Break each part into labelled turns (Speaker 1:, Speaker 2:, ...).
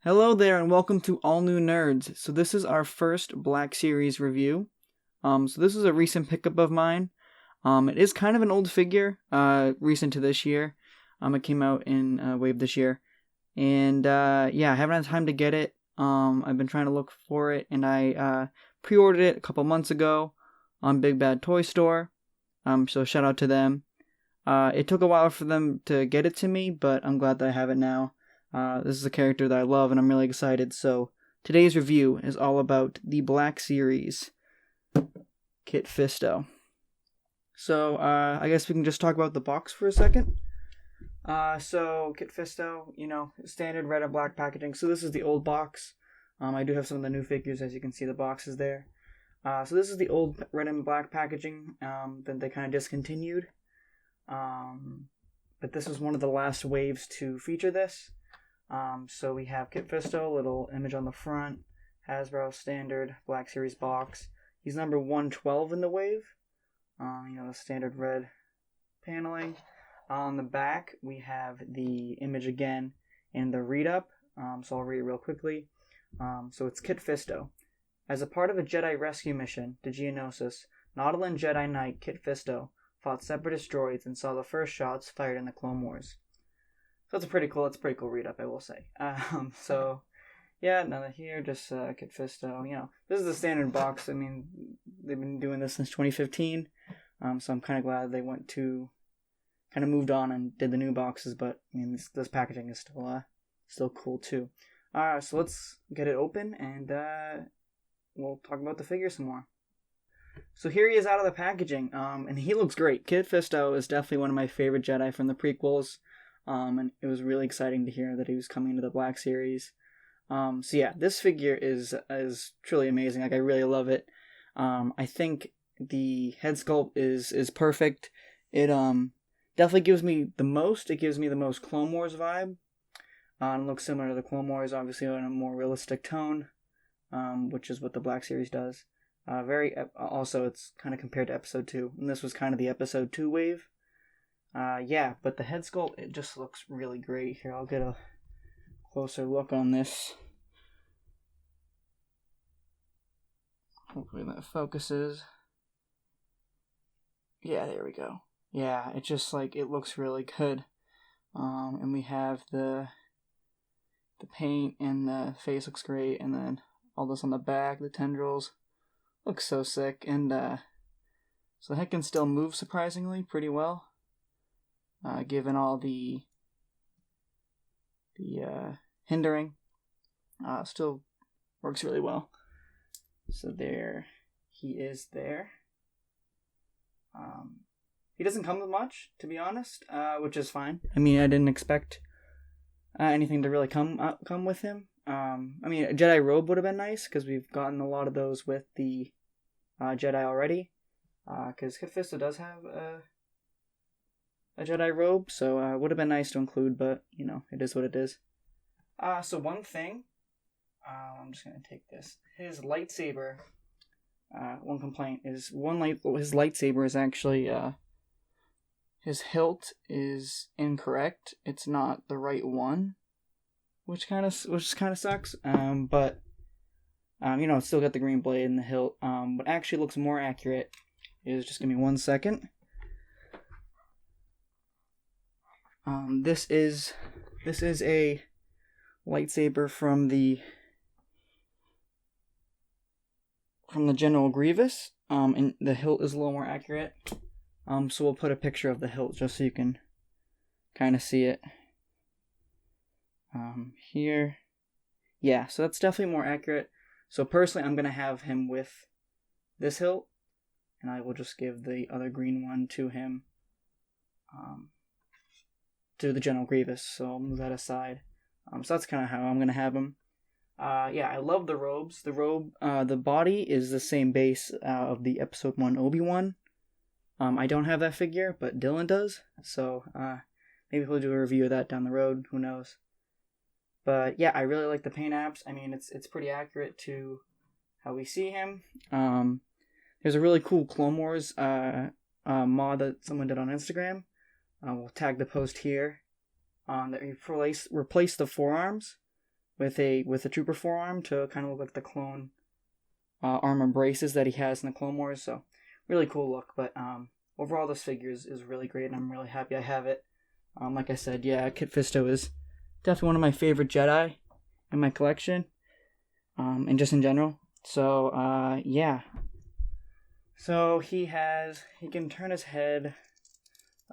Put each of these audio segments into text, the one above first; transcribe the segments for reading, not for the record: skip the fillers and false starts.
Speaker 1: Hello there and welcome to All New Nerds. So this is our first Black Series review. So this is a recent pickup of mine. It is kind of an old figure, recent to this year. It came out in Wave this year. And yeah, I haven't had time to get it. I've been trying to look for it, and I pre-ordered it a couple months ago on Big Bad Toy Store. So shout out to them. It took a while for them to get it to me, but I'm glad that I have it now. This is a character that I love, and I'm really excited. So today's review is all about the Black Series Kit Fisto. So I guess we can just talk about the box for a second. So Kit Fisto, standard red and black packaging. So this is the old box. I do have some of the new figures, as you can see the boxes there. So this is the old red and black packaging that they kind of discontinued. But this was one of the last waves to feature this. So we have Kit Fisto, little image on the front, Hasbro standard Black Series box. He's number 112 in the wave. The standard red paneling. On the back, we have the image again and the read-up. So I'll read it real quickly. So it's Kit Fisto. As a part of a Jedi rescue mission to Geonosis, Nautolan Jedi Knight Kit Fisto fought separatist droids and saw the first shots fired in the Clone Wars. So it's a pretty cool read-up, I will say. So yeah, another here, just Kit Fisto. This is the standard box. I mean, they've been doing this since 2015. So I'm kind of glad they kind of moved on and did the new boxes. But I mean, this packaging is still cool too. So let's get it open and we'll talk about the figure some more. So here he is out of the packaging, and he looks great. Kit Fisto is definitely one of my favorite Jedi from the prequels. And it was really exciting to hear that he was coming into the Black Series. So yeah, this figure is truly amazing. Like, I really love it. I think the head sculpt is perfect. It definitely gives me the most. It gives me the most Clone Wars vibe. And looks similar to the Clone Wars, obviously in a more realistic tone, which is what the Black Series does. Also, it's kind of compared to Episode 2, and this was kind of the Episode 2 wave. Yeah, but the head sculpt, it just looks really great. Here, I'll get a closer look on this. Hopefully that focuses. Yeah, there we go. Yeah, it just, it looks really good. And we have the paint, and the face looks great, and then all this on the back, the tendrils, looks so sick. And, so the head can still move surprisingly pretty well. Given all the hindering, still works really well. So there he is there. He doesn't come with much, to be honest, which is fine. I mean, I didn't expect anything to really come with him. I mean, a Jedi robe would have been nice, because we've gotten a lot of those with the Jedi already. Because Kit Fisto does have a Jedi robe, so it would have been nice to include, but, it is what it is. So one thing, I'm just going to take this. His lightsaber, one complaint is, his lightsaber is actually, his hilt is incorrect. It's not the right one, which kind of sucks, but, it's still got the green blade and the hilt. What actually looks more accurate is, just give me 1 second. This is a lightsaber from the General Grievous, and the hilt is a little more accurate. So we'll put a picture of the hilt just so you can kind of see it. Here, yeah. So that's definitely more accurate. So personally, I'm gonna have him with this hilt, and I will just give the other green one to him. To the General Grievous, so I'll move that aside. So that's kind of how I'm going to have him. Yeah, I love the robes. The body is the same base of the Episode 1 Obi-Wan. I don't have that figure, but Dylan does, so maybe he'll do a review of that down the road, who knows. But yeah, I really like the paint apps. I mean, it's pretty accurate to how we see him. There's a really cool Clone Wars mod that someone did on Instagram. We'll tag the post here. That replace the forearms with a trooper forearm to kind of look like the clone armor braces that he has in the Clone Wars. So really cool look. But overall, this figure is really great, and I'm really happy I have it. Like I said, yeah, Kit Fisto is definitely one of my favorite Jedi in my collection, and just in general. So yeah. So he can turn his head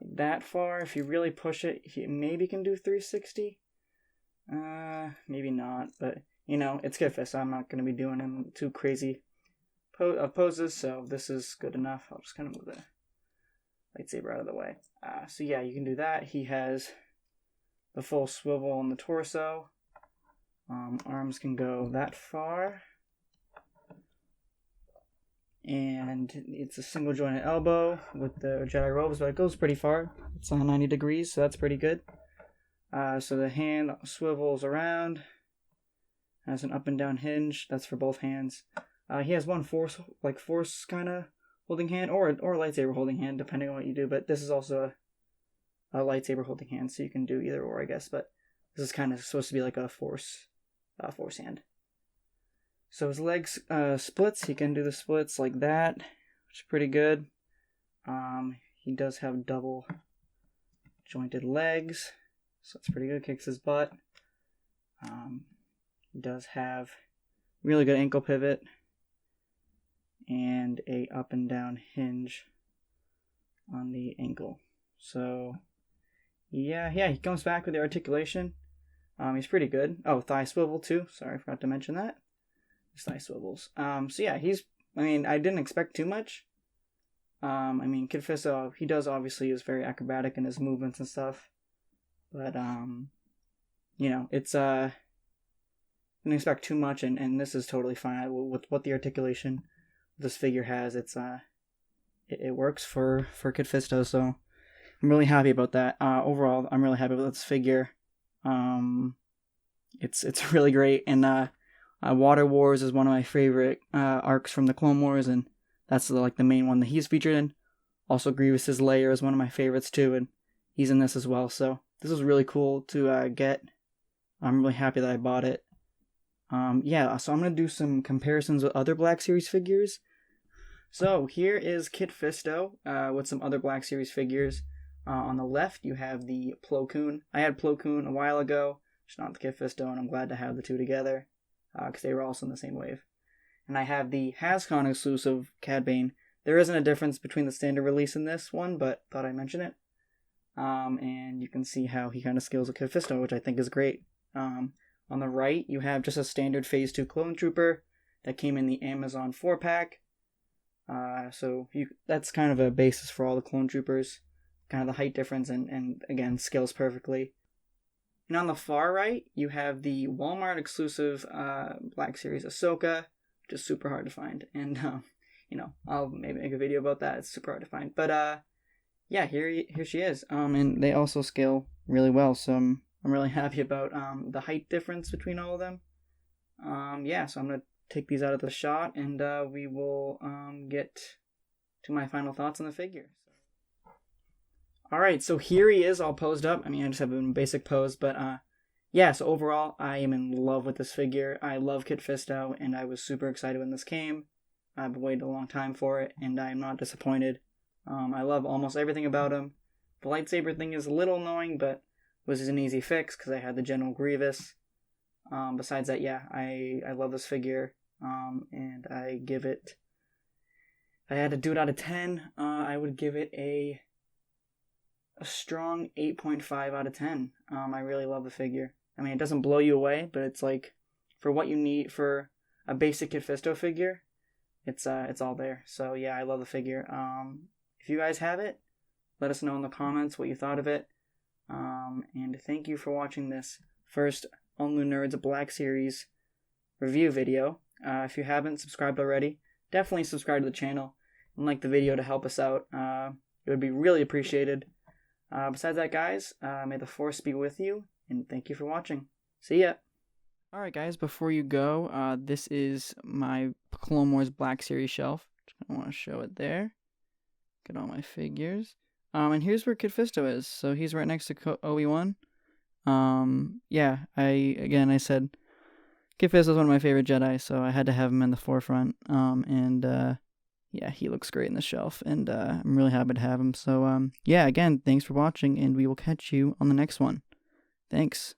Speaker 1: like that far. If you really push it, he maybe can do 360. Maybe not, but you know, it's Kit Fisto. I'm not going to be doing him too crazy poses, so this is good enough. I'll just kind of move the lightsaber out of the way. So yeah, you can do that. He has the full swivel on the torso. Arms can go that far. And it's a single jointed elbow with the Jedi robes, but it goes pretty far. It's on 90 degrees, so that's pretty good. So the hand swivels around. Has an up and down hinge. That's for both hands. He has one force kind of holding hand, or lightsaber holding hand, depending on what you do. But this is also a lightsaber holding hand, so you can do either or, I guess. But this is kind of supposed to be like a force hand. So his legs splits. He can do the splits like that, which is pretty good. He does have double jointed legs, so that's pretty good. Kicks his butt. He does have really good ankle pivot and a up and down hinge on the ankle. So yeah, he comes back with the articulation. He's pretty good. Oh, thigh swivel too. Sorry, I forgot to mention that. His thigh swivels. So yeah, I didn't expect too much. Kit Fisto, he is very acrobatic in his movements and stuff. But, it's, didn't expect too much, and this is totally fine with what the articulation this figure has. It works for Kit Fisto, so I'm really happy about that. Overall, I'm really happy with this figure. It's really great, and Water Wars is one of my favorite arcs from the Clone Wars, and that's the main one that he's featured in. Also, Grievous's lair is one of my favorites too, and he's in this as well. So this is really cool to get. I'm really happy that I bought it. So I'm gonna do some comparisons with other Black Series figures. So here is Kit Fisto with some other Black Series figures. On the left, you have the Plo Koon. I had Plo Koon a while ago, just not the Kit Fisto, and I'm glad to have the two together because they were also in the same wave. And I have the HasCon exclusive Cad Bane. There isn't a difference between the standard release and this one, but thought I'd mention it. And you can see how he kind of scales a Kit Fisto, which I think is great. On the right, you have just a standard Phase 2 Clone Trooper that came in the Amazon 4-pack. That's kind of a basis for all the Clone Troopers. Kind of the height difference and again, scales perfectly. And on the far right, you have the Walmart exclusive Black Series Ahsoka, which is super hard to find. And, I'll maybe make a video about that. It's super hard to find. But, here she is. And they also scale really well, so I'm really happy about the height difference between all of them. So I'm going to take these out of the shot, and we will get to my final thoughts on the figure. Alright, so here he is all posed up. I just have him in basic pose, but so overall, I am in love with this figure. I love Kit Fisto, and I was super excited when this came. I've waited a long time for it, and I am not disappointed. I love almost everything about him. The lightsaber thing is a little annoying, but was an easy fix because I had the General Grievous. Besides that, I love this figure, and I give it, if I had to do it out of 10, I would give it a strong 8.5 out of 10. I really love the figure. It doesn't blow you away, but it's like, for what you need for a basic Kit Fisto figure, it's all there. So yeah, I love the figure. If you guys have it, let us know in the comments what you thought of it. And thank you for watching this first Onlu Nerds Black Series review video. If you haven't subscribed already, definitely subscribe to the channel and like the video to help us out. It would be really appreciated. Besides that, guys, may the Force be with you, and thank you for watching. See ya! Alright guys, before you go, this is my Clone Wars Black Series shelf. I want to show it there. Get all my figures. And here's where Kit Fisto is. So he's right next to Obi-Wan. I said Kit Fisto's one of my favorite Jedi, so I had to have him in the forefront. Yeah, he looks great in the shelf, and I'm really happy to have him. So, yeah, again, thanks for watching, and we will catch you on the next one. Thanks.